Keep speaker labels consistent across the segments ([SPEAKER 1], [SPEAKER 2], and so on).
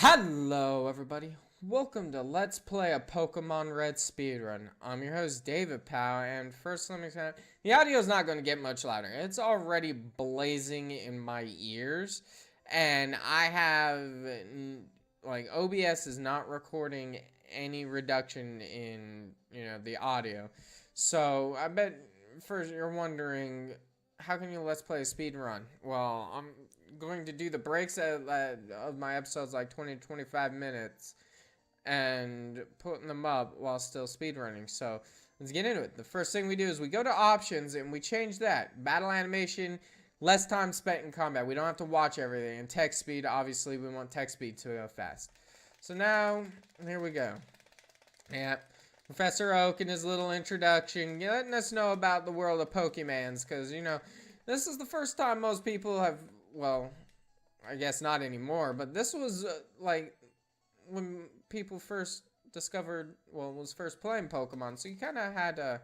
[SPEAKER 1] Hello everybody, welcome to Let's Play a Pokemon Red Speedrun. I'm your host Daveapow, and first let me say, the audio is not going to get much louder. It's already blazing in my ears, and I have, OBS is not recording any reduction in, the audio. So, I bet first you're wondering, how can you Let's Play a speedrun? Well, I'm going to do the breaks of my episodes like 20 to 25 minutes and putting them up while still speedrunning. So let's get into it. The first thing we do is we go to options and we change that. Battle animation, less time spent in combat. We don't have to watch everything. And text speed, obviously we want text speed to go fast. So now, here we go. Yeah. Professor Oak in his little introduction, letting us know about the world of Pokemans, because, this is the first time most people have, well, I guess not anymore, but this was, when people first discovered, was first playing Pokemon, so you kind of had to,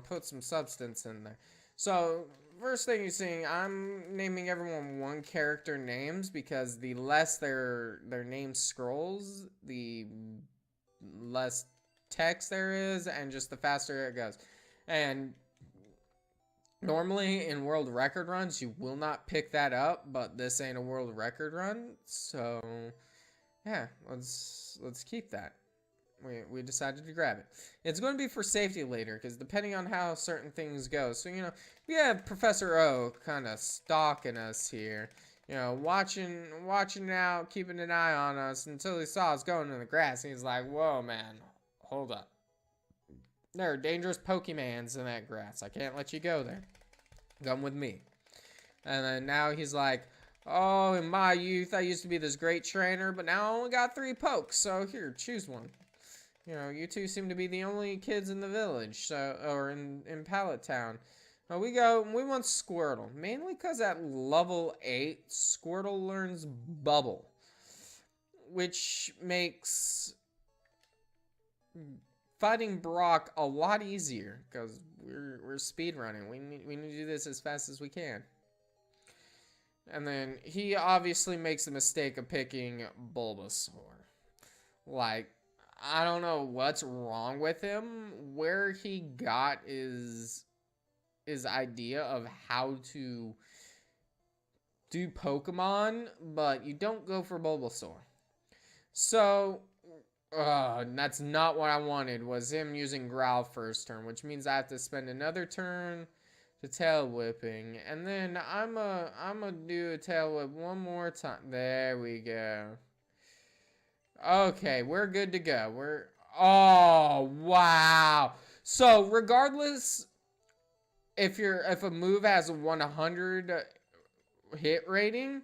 [SPEAKER 1] put some substance in there. So, first thing you're seeing, I'm naming everyone one character names, because the less their name scrolls, the less text there is, and just the faster it goes. And normally in world record runs you will not pick that up, but this ain't a world record run, so yeah, let's keep that. We decided to grab it. It's going to be for safety later, because depending on how certain things go. So we have Professor O kind of stalking us here, watching out, keeping an eye on us until he saw us going in the grass. And he's like, whoa, man, hold up. There are dangerous Pokemans in that grass. I can't let you go there. Come with me. And then now he's like, oh, in my youth, I used to be this great trainer, but now I only got 3 pokes. So here, choose one. You two seem to be the only kids in the village, or in Pallet Town. We want Squirtle, mainly because at level 8, Squirtle learns Bubble, which makes fighting Brock a lot easier, because we're speedrunning. We need to do this as fast as we can. And then he obviously makes the mistake of picking Bulbasaur. Like, I don't know what's wrong with him, where he got his idea of how to do Pokemon, but you don't go for Bulbasaur. So, that's not what I wanted, was him using Growl first turn, which means I have to spend another turn to Tail Whipping, and then I'm a do a Tail Whip one more time. There we go. Okay, we're good to go. Oh, wow. So, regardless if a move has a 100 hit rating,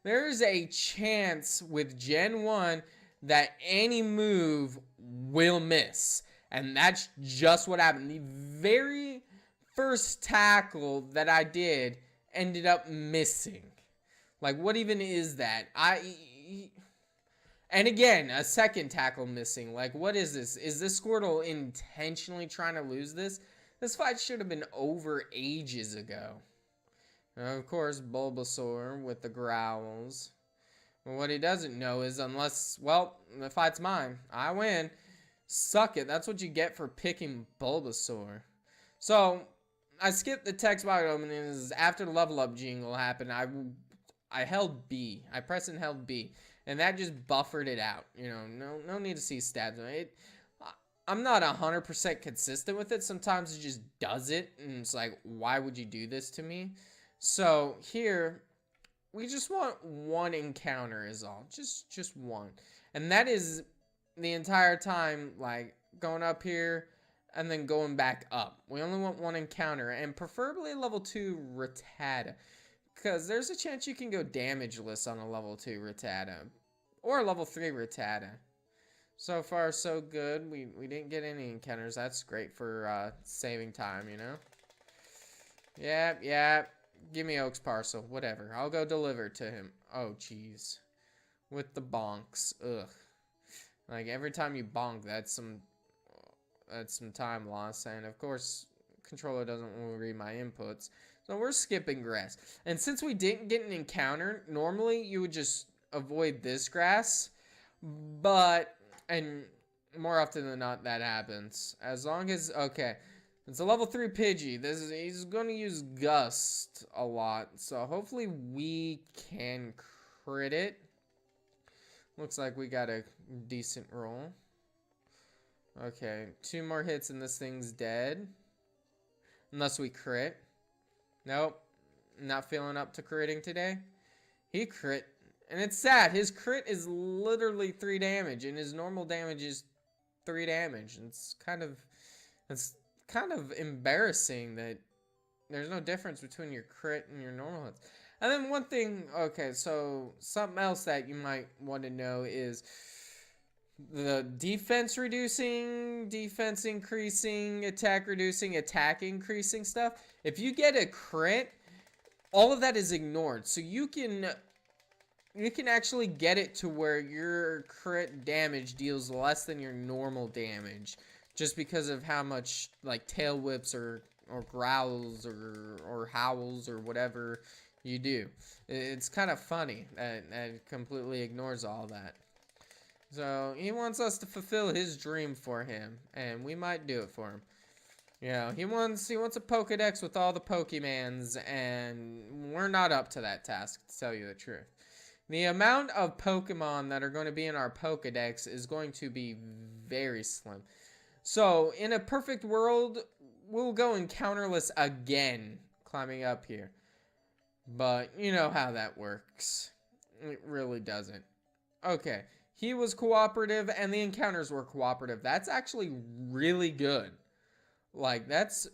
[SPEAKER 1] there's a chance with Gen 1 that any move will miss. And that's just what happened. The very first tackle that I did ended up missing. Like, what even is that? And again, a second tackle missing. Like, what is this? Is this Squirtle intentionally trying to lose this? This fight should have been over ages ago. And of course, Bulbasaur with the growls. But what he doesn't know is unless, well, the fight's mine. I win. Suck it. That's what you get for picking Bulbasaur. So, I skipped the text box opening. After the level up jingle happened, I held B. I pressed and held B. And that just buffered it out. No need to see stats. I'm not 100% consistent with it. Sometimes it just does it, and it's like, why would you do this to me? So here, we just want one encounter is all. Just one. And that is the entire time, like, going up here and then going back up. We only want one encounter, and preferably level 2 Rattata, because there's a chance you can go damageless on a level 2 Rattata, or a level 3 Rattata. So far, so good. We didn't get any encounters. That's great for saving time, Yeah. Give me Oak's parcel. Whatever. I'll go deliver to him. Oh, jeez. With the bonks. Ugh. Like, every time you bonk, that's some time loss. And, of course, controller doesn't want to read my inputs. So we're skipping grass. And since we didn't get an encounter, normally you would just avoid this grass. But, and more often than not, that happens. As long as, okay, it's a level 3 Pidgey. He's going to use Gust a lot. So hopefully we can crit it. Looks like we got a decent roll. Okay, 2 more hits and this thing's dead. Unless we crit. Nope. Not feeling up to critting today. He crit. And it's sad. His crit is literally 3 damage. And his normal damage is 3 damage. It's kind of embarrassing that there's no difference between your crit and your normal hits. And then one thing, okay, so something else that you might want to know is the defense reducing, defense increasing, attack reducing, attack increasing stuff. If you get a crit, all of that is ignored. So you can actually get it to where your crit damage deals less than your normal damage, just because of how much like tail whips or growls or howls or whatever you do. It's kind of funny that it completely ignores all that. So he wants us to fulfill his dream for him, and we might do it for him. You know, he wants a Pokedex with all the Pokemans, and we're not up to that task, to tell you the truth. The amount of Pokemon that are going to be in our Pokedex is going to be very slim. So in a perfect world, we'll go encounterless again, climbing up here. But you know how that works. It really doesn't. Okay, he was cooperative and the encounters were cooperative. That's actually really good. Like, that's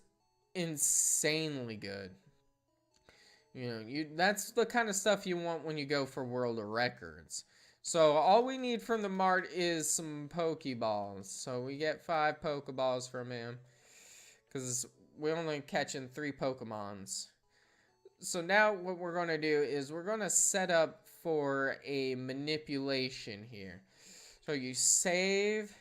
[SPEAKER 1] insanely good. You know, that's the kind of stuff you want when you go for world records. So all we need from the mart is some Pokeballs. So we get 5 Pokeballs from him, because we're only catching 3 Pokemons. So now what we're going to do is we're going to set up for a manipulation here. So you save,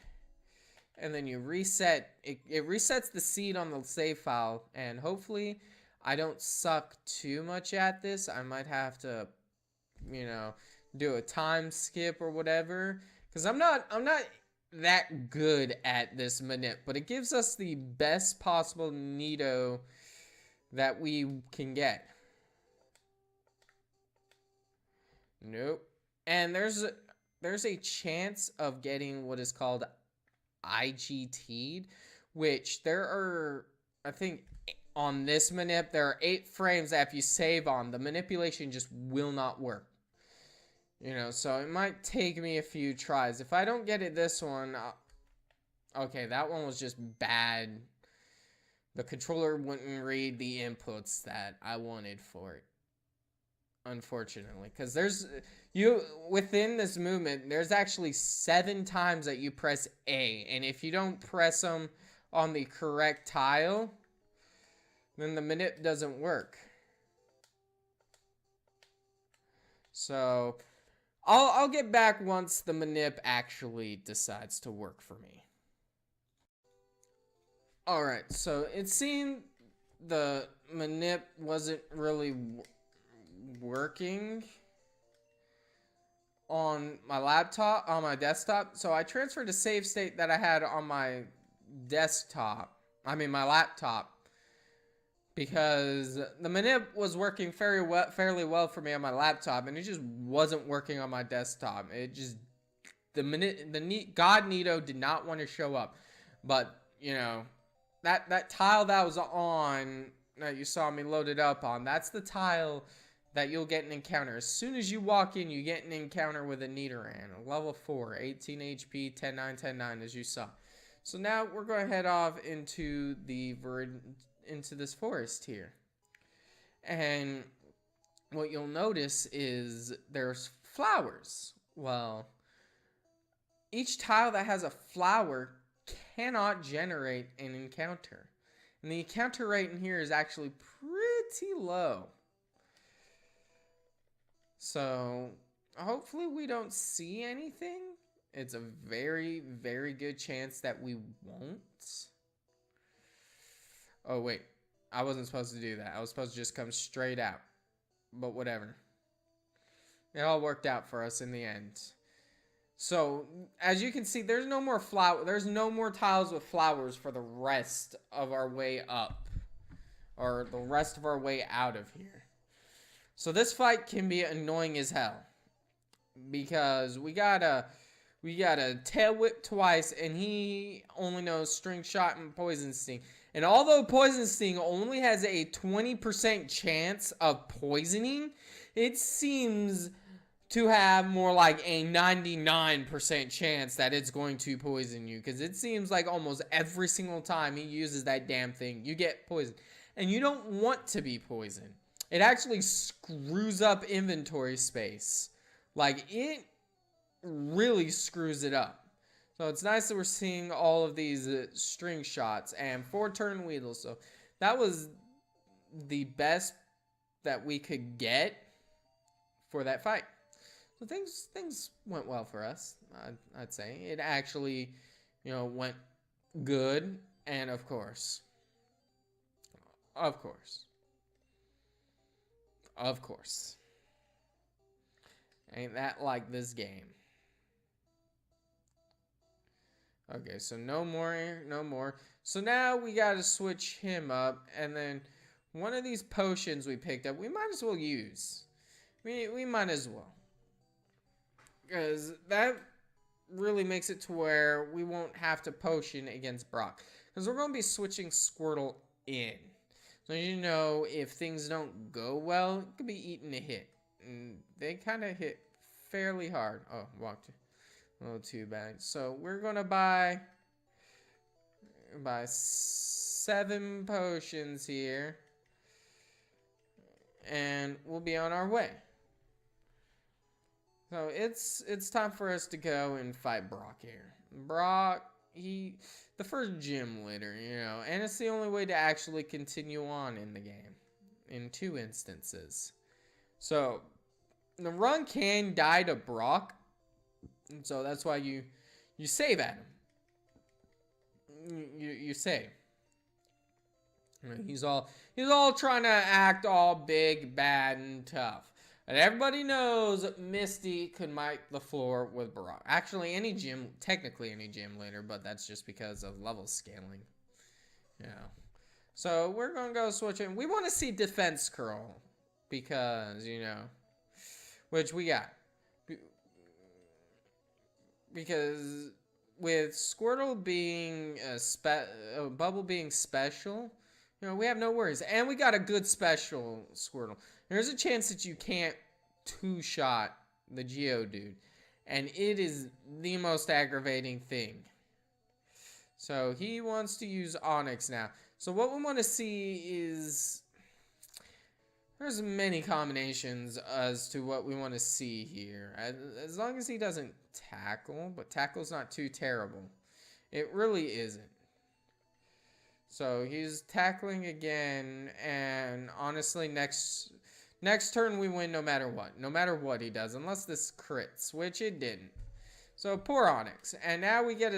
[SPEAKER 1] and then you reset. It resets the seed on the save file, and hopefully I don't suck too much at this. I might have to, you know, do a time skip or whatever, because I'm not that good at this manip, but it gives us the best possible Nido that we can get. Nope. And there's a chance of getting what is called IGT'd, which there are, I think on this manip, there are 8 frames that if you save on, the manipulation just will not work. You know, so it might take me a few tries. If I don't get it this one, okay, that one was just bad. The controller wouldn't read the inputs that I wanted for it. Unfortunately, because within this movement, there's actually 7 times that you press A, and if you don't press them on the correct tile, then the manip doesn't work. So I'll get back once the manip actually decides to work for me. Alright, so it seemed the manip wasn't really working on my laptop, on my desktop. So I transferred a save state that I had on my my laptop, because the manip was working fairly well for me on my laptop, and it just wasn't working on my desktop. It just, the God Nido did not want to show up. But, you know, that tile that was on, that you saw me load it up on, that's the tile that you'll get an encounter. As soon as you walk in, you get an encounter with a Nidoran, a level 4, 18 HP, 10-9, 10-9, as you saw. So now we're going to head off into this forest here. And what you'll notice is there's flowers. Well, each tile that has a flower cannot generate an encounter. And the encounter rate in here is actually pretty low. So hopefully we don't see anything. It's a very, very good chance that we won't. Oh, wait. I wasn't supposed to do that. I was supposed to just come straight out. But whatever. It all worked out for us in the end. So, as you can see, there's no more there's no more tiles with flowers for the rest of our way up. Or the rest of our way out of here. So this fight can be annoying as hell. Because we got a tail whip twice, and he only knows string shot and poison sting. And although poison sting only has a 20% chance of poisoning, it seems to have more like a 99% chance that it's going to poison you. Because it seems like almost every single time he uses that damn thing, you get poisoned. And you don't want to be poisoned. It actually screws up inventory space. Like, it really screws it up. So it's nice that we're seeing all of these string shots and 4-turn wheels. So that was the best that we could get for that fight. So things went well for us, I'd say. It actually, went good. And of course, ain't that like this game? Okay, so no more. So now we gotta switch him up, and then one of these potions we picked up, we might as well use. We might as well. Because that really makes it to where we won't have to potion against Brock. Because we're going to be switching Squirtle in. So if things don't go well, it could be eating a hit. And they kind of hit fairly hard. Oh, walked a little too bad. So we're going to buy 7 potions here. And we'll be on our way. So it's time for us to go and fight Brock here. Brock, the first gym leader, and it's the only way to actually continue on in the game, in 2 instances. So the run can die to Brock, and so that's why you save at him. You save. He's all trying to act all big, bad, and tough. And everybody knows Misty could wipe the floor with Brock. Actually, technically any gym leader, but that's just because of level scaling. So we're going to go switch in. We want to see defense curl. Because, which we got. Because with Squirtle being Bubble being special, we have no worries. And we got a good special Squirtle. There's a chance that you can't 2-shot the Geodude. And it is the most aggravating thing. So he wants to use Onyx now. So what we want to see is... There's many combinations as to what we want to see here. As long as he doesn't tackle. But tackle's not too terrible. It really isn't. So he's tackling again. And honestly, next turn we win no matter what. No matter what he does. Unless this crits. Which it didn't. So poor Onyx. And now we get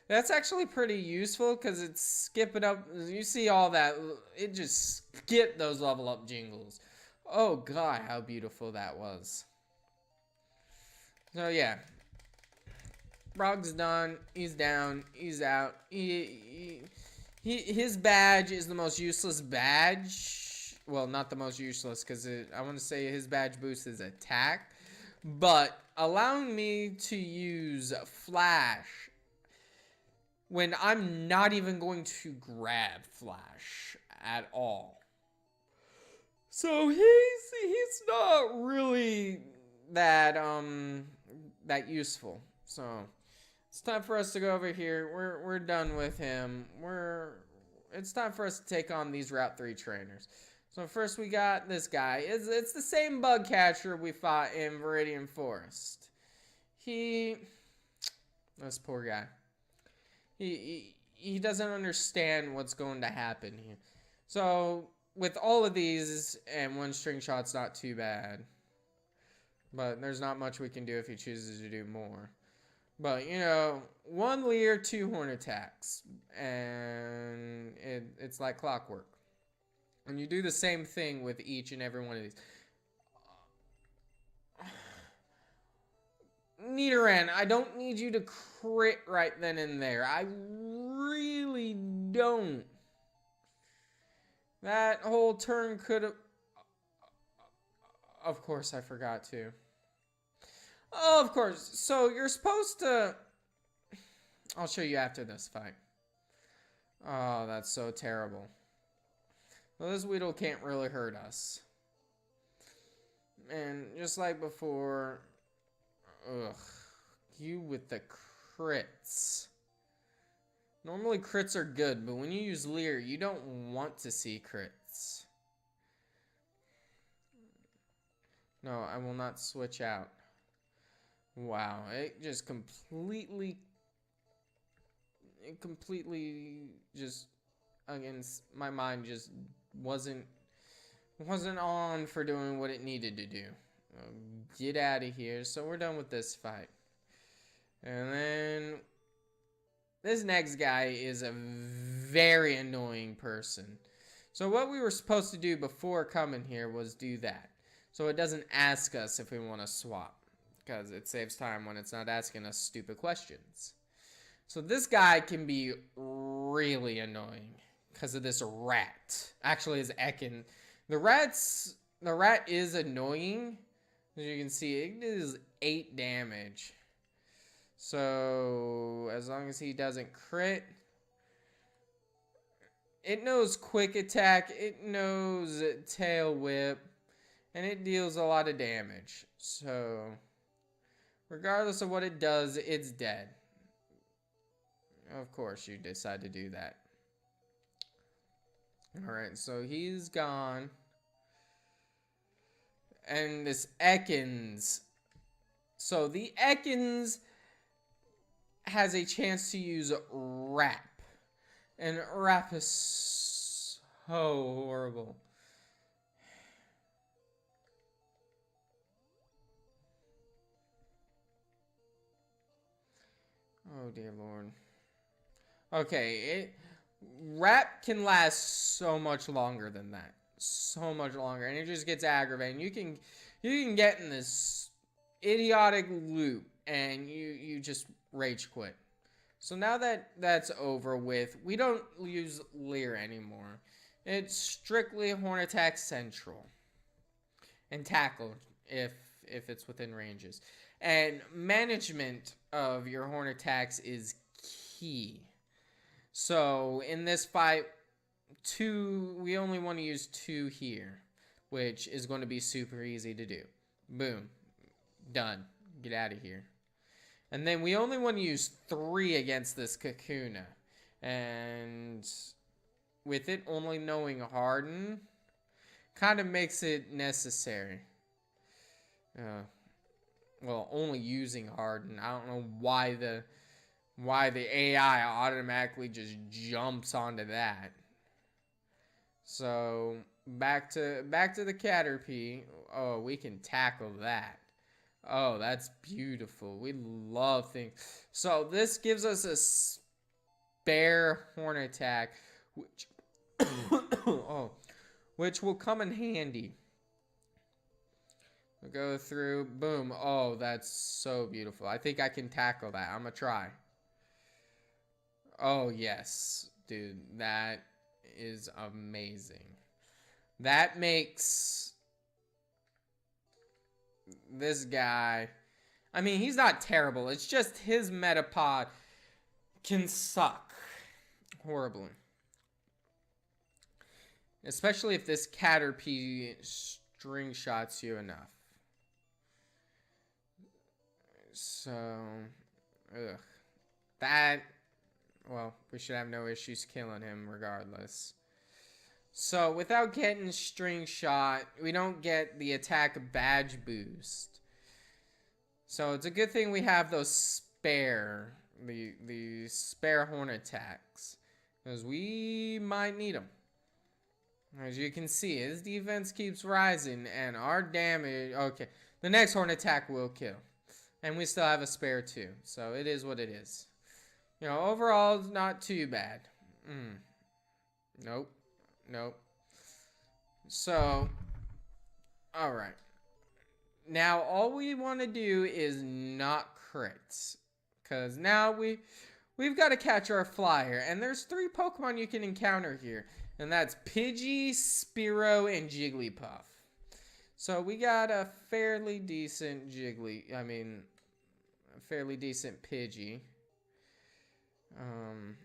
[SPEAKER 1] that's actually pretty useful. Because it's skipping up. You see all that. It just skipped those level up jingles. Oh god, how beautiful that was. So yeah. Brock's done. He's down. He's out. His badge is the most useless badge. Well, not the most useless, because I want to say his badge boosts his attack. But allowing me to use Flash when I'm not even going to grab Flash at all. So he's not really that useful. So it's time for us to go over here. We're done with him. It's time for us to take on these Route 3 trainers. So first we got this guy. It's the same bug catcher we fought in Viridian Forest. This poor guy. He doesn't understand what's going to happen here. So with all of these, and 1 string shot's not too bad. But there's not much we can do if he chooses to do more. But, 1 Leer, 2 horn attacks. And it's like clockwork. And you do the same thing with each and every one of these. Nidoran, I don't need you to crit right then and there. I really don't. That whole turn could have... Of course I forgot to. Oh, of course. So you're supposed to... I'll show you after this fight. Oh, that's so terrible. Well, this Weedle can't really hurt us. And just like before... Ugh. You with the crits. Normally crits are good, but when you use Leer, you don't want to see crits. No, I will not switch out. Wow, it just completely just, against my mind just wasn't on for doing what it needed to do. Get out of here. So we're done with this fight. And then this next guy is a very annoying person. So what we were supposed to do before coming here was do that. So it doesn't ask us if we want to swap, because it saves time when it's not asking us stupid questions. So this guy can be really annoying because of this rat. Actually, his Ekin. The rat is annoying. As you can see, it is 8 damage. So as long as he doesn't crit, it knows quick attack, it knows tail whip, and it deals a lot of damage. So regardless of what it does, it's dead. Of course you decide to do that. Alright, so he's gone. And this Ekans. So the Ekans has a chance to use Wrap. And Wrap is so horrible. Oh dear Lord. Okay, Wrap can last so much longer than that. So much longer. And it just gets aggravating. You can get in this idiotic loop and you just rage quit. So now that that's over with, we don't use Leer anymore. It's strictly Horn Attack Central. And Tackle if it's within ranges. And management of your Horn Attacks is key. So in this fight, we only want to use 2 here, which is going to be super easy to do. Boom. Done. Get out of here. And then we only want to use 3 against this Kakuna. And with it only knowing Harden, kind of makes it necessary. Well, only using Harden. I don't know why the AI automatically just jumps onto that. So back to the Caterpie. Oh, we can tackle that. Oh, that's beautiful. We love things. So this gives us a spare Horn Attack, which which will come in handy. We'll go through. Boom. Oh, that's so beautiful. I think I can tackle that. I'm gonna try. Oh yes, dude, that is amazing. That makes this guy, I mean, he's not terrible. It's just his Metapod can suck horribly. Especially if this Caterpie string shots you enough. So, ugh. That, well, we should have no issues killing him regardless. So, without getting string shot, we don't get the attack badge boost. So, it's a good thing we have those spare, the spare Horn Attacks. Because we might need them. As you can see, his defense keeps rising, and our damage, okay, the next Horn Attack will kill. And we still have a spare too, so it is what it is. You know, overall, it's not too bad. Nope. Nope. So, alright. Now, all we want to do is not crits. Because now we've got to catch our flyer. And there's 3 Pokemon you can encounter here. And that's Pidgey, Spearow, and Jigglypuff. So we got a fairly decent a fairly decent Pidgey.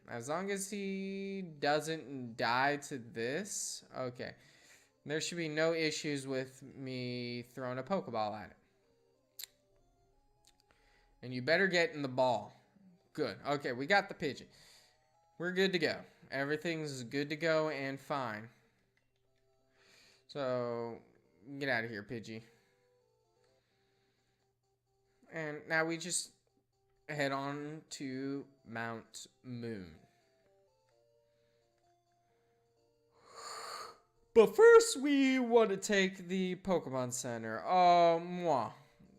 [SPEAKER 1] As long as he doesn't die to this, okay. There should be no issues with me throwing a Pokeball at it. And you better get in the ball. Good. Okay, we got the Pidgey. We're good to go. Everything's good to go and fine. So, get out of here, Pidgey. And now we just head on to Mount Moon. But first, we want to take the Pokemon Center. Oh, mwah.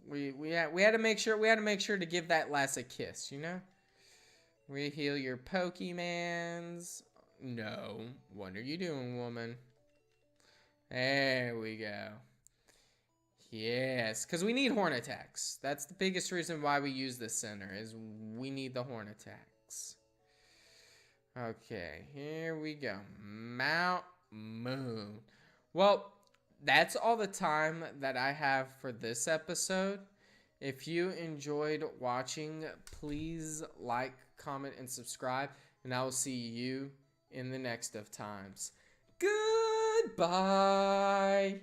[SPEAKER 1] We had to make sure to give that lass a kiss, you know? We heal your Pokemans. No. What are you doing, woman? There we go. Yes, because we need horn attacks. That's the biggest reason why we use this center, is we need the horn attacks. Okay, here we go. Mount Moon. Well, that's all the time that I have for this episode. If you enjoyed watching, please like, comment, and subscribe, and I will see you in the next of times. Goodbye.